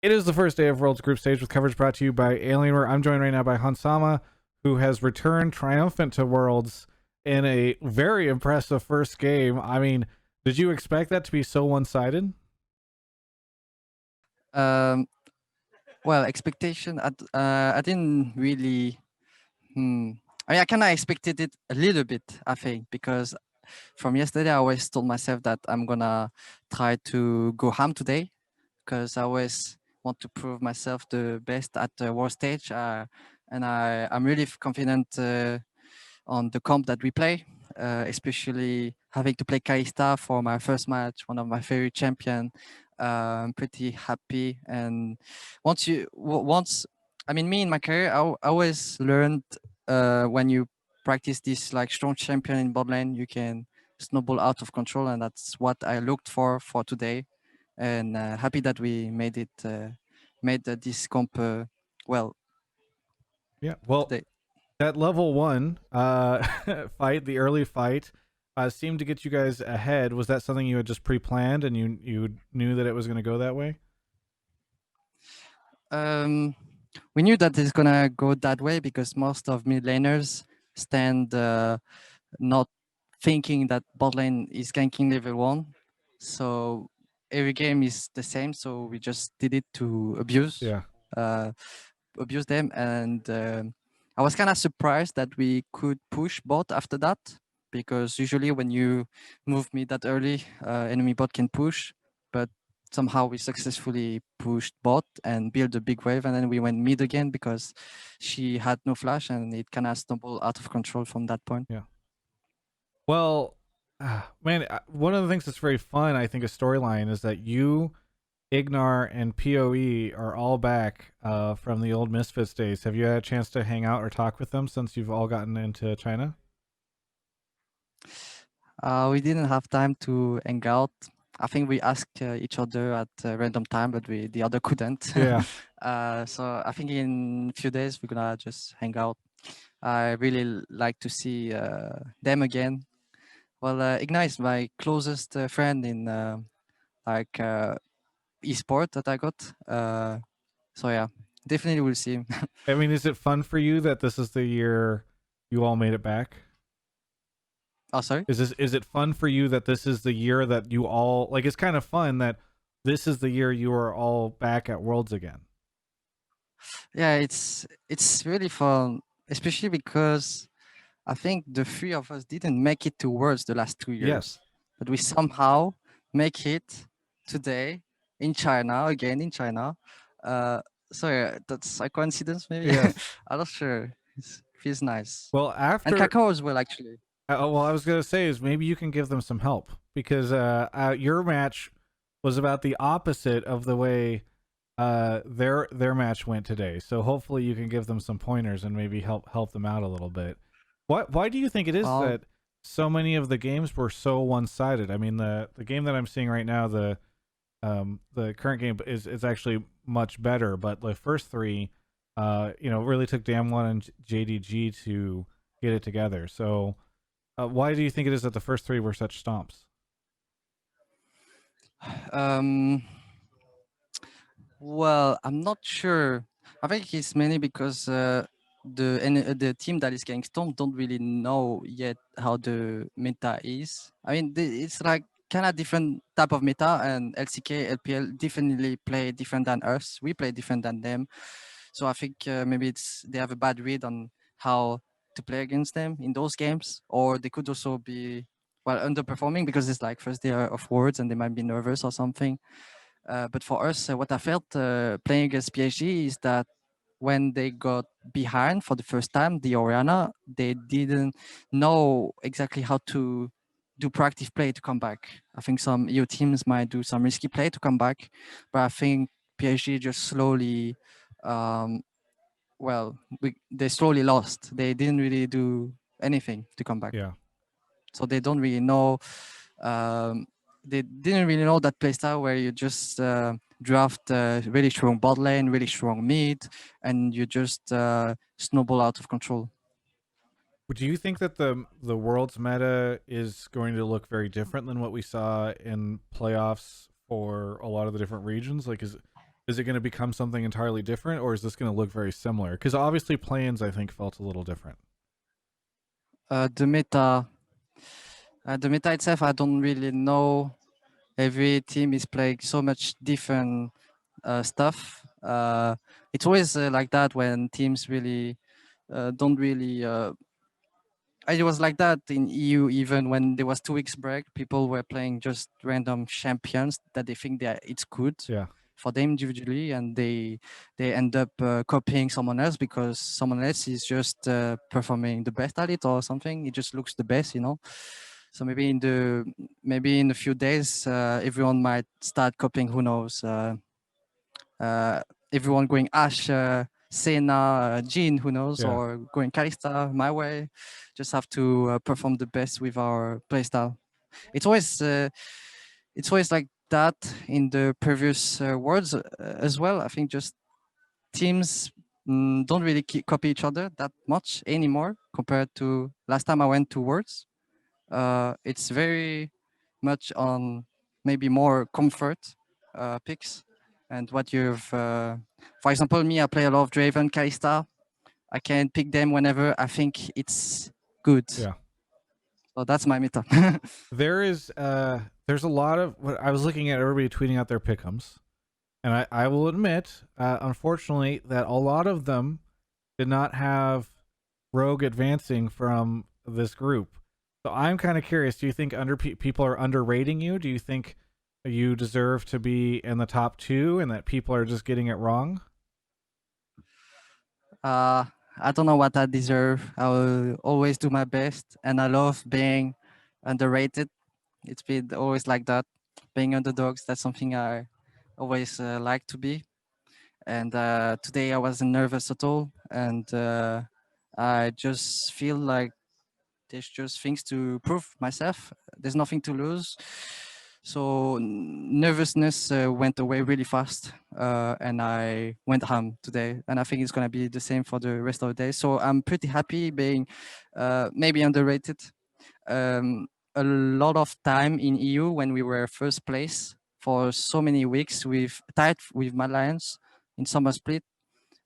It is the first day of World's Group Stage with coverage brought to you by Alienware. I'm joined right now by Hansama, who has returned triumphant to Worlds in a very impressive first game. I mean, did you expect that to be so one-sided? Um, well, expectation. I didn't really. I kind of expected it a little bit. I think because from yesterday, I always told myself that I'm gonna try to go ham today because I always want to prove myself the best at the world stage. And I'm really confident on the comp that we play, especially having to play Kalista for my first match, one of my favorite champion. I'm pretty happy. And once, I mean, me in my career, I always learned when you practice this like strong champion in bot lane, you can snowball out of control, and that's what I looked for today. And happy that we made this comp well Yeah. Well, today. that level one fight, the early fight, seemed to get you guys ahead. Was that something you had just pre-planned and you knew that it was going to go that way? Um, we knew that it's gonna go that way because most of mid laners stand not thinking that bot lane is ganking level 1. So every game is the same. So we just did it to Yeah. uh, abuse them. And I was kind of surprised that we could push bot after that because usually when you move mid that early, enemy bot can push. But somehow we successfully pushed bot and built a big wave, and then we went mid again because she had no flash, and it kind of stumbled out of control from that point. Yeah. Well, man, one of the things that's very fun, I think, a storyline is that you, Ignar, and POE are all back from the old Misfits days. Have you had a chance to hang out or talk with them since you've all gotten into China? We didn't have time to hang out. I think we asked each other at a random time, but the other couldn't. Yeah. So I think in a few days we're gonna just hang out. I really like to see them again. Well, Igna is my closest friend in like esport that I got. So yeah, definitely we'll see him. I mean, is it fun for you that this is the year you all made it back? Oh, sorry. Is it fun for you that this is the year that you all like? It's kind of fun that this is the year you are all back at Worlds again. Yeah, it's really fun, especially because I think the three of us didn't make it to Worlds the last 2 years, Yes. but we somehow make it today in China, again in China. Uh, so yeah, that's a coincidence, maybe. Yes. I'm not sure. It feels nice. Well, And after Kakao as well, actually. well, I was gonna say is maybe you can give them some help because your match was about the opposite of the way their match went today. So hopefully you can give them some pointers and maybe help them out a little bit. Why do you think it is Well, that so many of the games were so one sided? I mean the game that I'm seeing right now, the current game is actually much better, but the first three really took Damwon and JDG to get it together. So why do you think it is that the first three were such stomps? um, well, I'm not sure. I think it's mainly because the team that is getting stomped don't really know yet how the meta is. I mean, it's like kind of different type of meta, and LCK, LPL definitely play different than us. We play different than them, so I think maybe they have a bad read on how to play against them in those games, or they could also be underperforming because it's like first day of Worlds and they might be nervous or something. But for us, what I felt playing against PSG is that when they got behind for the first time, the Oriana, they didn't know exactly how to do proactive play to come back. I think some EU teams might do some risky play to come back, but I think PSG just slowly, um, they slowly lost. They didn't really do anything to come back, Yeah. so they don't really know. Um, they didn't really know that playstyle where you just draft really strong bot lane, really strong mid, and you just snowball out of control. Do you think that the world's meta is going to look very different than what we saw in playoffs for a lot of the different regions? Like, Is it going to become something entirely different, or is this going to look very similar? Because obviously, plans I think felt a little different. Uh, the meta, the meta itself, I don't really know. Every team is playing so much different stuff. It's always like that when teams really don't really it was like that in EU. Even when there was 2 weeks break, people were playing just random champions that they think that it's good Yeah. for them individually, and they end up copying someone else because someone else is just performing the best at it or something. It just looks the best, you know. So maybe in a few days, everyone might start copying. Who knows? Uh, Everyone going Ash, Senna, Jean, who knows, Yeah. or going Kalista my way. Just have to perform the best with our playstyle. It's always like that in the previous worlds as well. I think just teams don't really copy each other that much anymore compared to last time I went to worlds. It's very much on maybe more comfort picks and what you've for example, me, I play a lot of Draven, Kalista. I can pick them whenever I think it's good. Yeah. So that's my meta. There's a lot of what I was looking at everybody tweeting out their pick'ems, and I will admit, unfortunately, that a lot of them did not have Rogue advancing from this group. So I'm kind of curious. Do you think people are underrating you? Do you think you deserve to be in the top 2, and that people are just getting it wrong? I don't know what I deserve. I will always do my best, and I love being underrated. It's been always like that. Being underdogs, that's something I always like to be. And today I wasn't nervous at all, and I just feel like there's just things to prove myself. There's nothing to lose. So nervousness went away really fast, and I went home today. And I think it's gonna be the same for the rest of the day. So I'm pretty happy being maybe underrated. Um, a lot of time in EU when we were first place for so many weeks with tied with Mad Lions in summer split.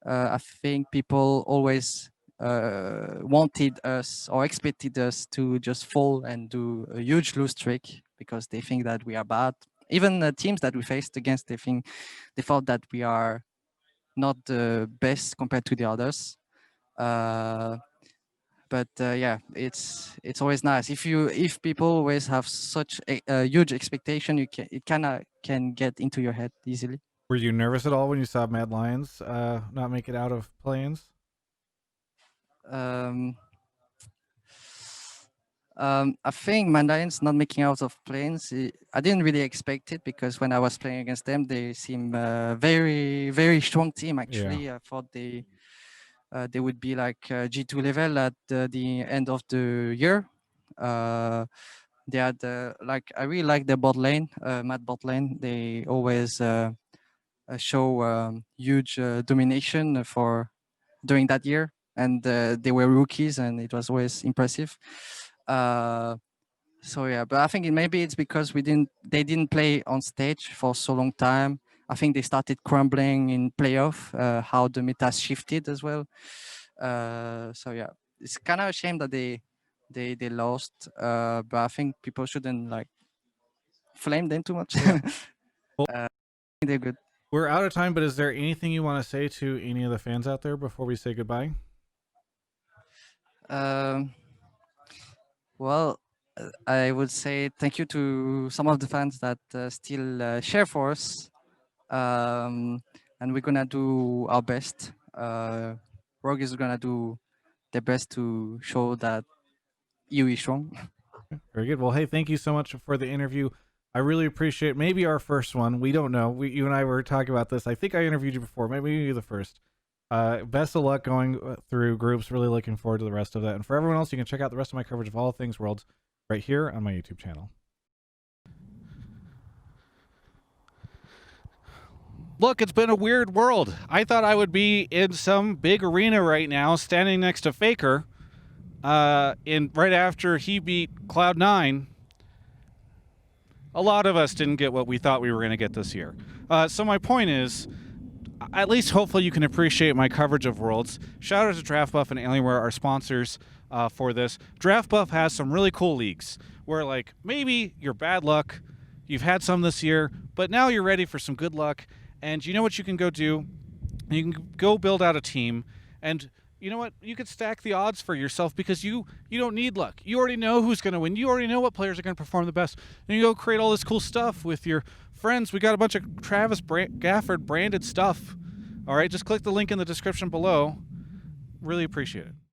I think people always wanted us or expected us to just fall and do a huge lose streak because they think that we are bad. Even the teams that we faced against, they thought that we are not the best compared to the others. But yeah, it's always nice if people always have such a huge expectation. It kind of can get into your head easily. Were you nervous at all when you saw Mad Lions not make it out of play-ins? Um, I think Mandarins not making out of planes. I didn't really expect it because when I was playing against them, they seem very, very strong team. Yeah. Actually, I thought they would be like G2 level at the end of the year. They had like I really like their bot lane, mad bot lane. They always show huge domination for during that year, and they were rookies, and it was always impressive. So yeah, but I think maybe it's because they didn't play on stage for so long time. I think they started crumbling in playoff. How the meta shifted as well. So yeah, it's kind of a shame that they lost. But I think people shouldn't like flame them too much. Yeah. They're good. We're out of time, but is there anything you want to say to any of the fans out there before we say goodbye? Um, well, I would say thank you to some of the fans that still share for us, and we're gonna do our best. Rogue is gonna do their best to show that EU is strong. Very good. Well, hey, thank you so much for the interview. I really appreciate it. Maybe our first one. We don't know. You and I were talking about this. I think I interviewed you before. Maybe you're the first. Best of luck going through groups. Really looking forward to the rest of that. And for everyone else, you can check out the rest of my coverage of all things Worlds right here on my YouTube channel. Look, it's been a weird world. I thought I would be in some big arena right now, standing next to Faker, right after he beat Cloud9. A lot of us didn't get what we thought we were going to get this year. So my point is, at least hopefully you can appreciate my coverage of Worlds. Shout out to DraftBuff and Alienware, our sponsors for this. DraftBuff has some really cool leagues where, like, maybe you're bad luck, you've had some this year, but now you're ready for some good luck, and you know what you can go do? You can go build out a team, and you know what? You could stack the odds for yourself because you don't need luck. You already know who's going to win. You already know what players are going to perform the best. And you go create all this cool stuff with your friends. We got a bunch of Gafford branded stuff. All right, just click the link in the description below. Really appreciate it.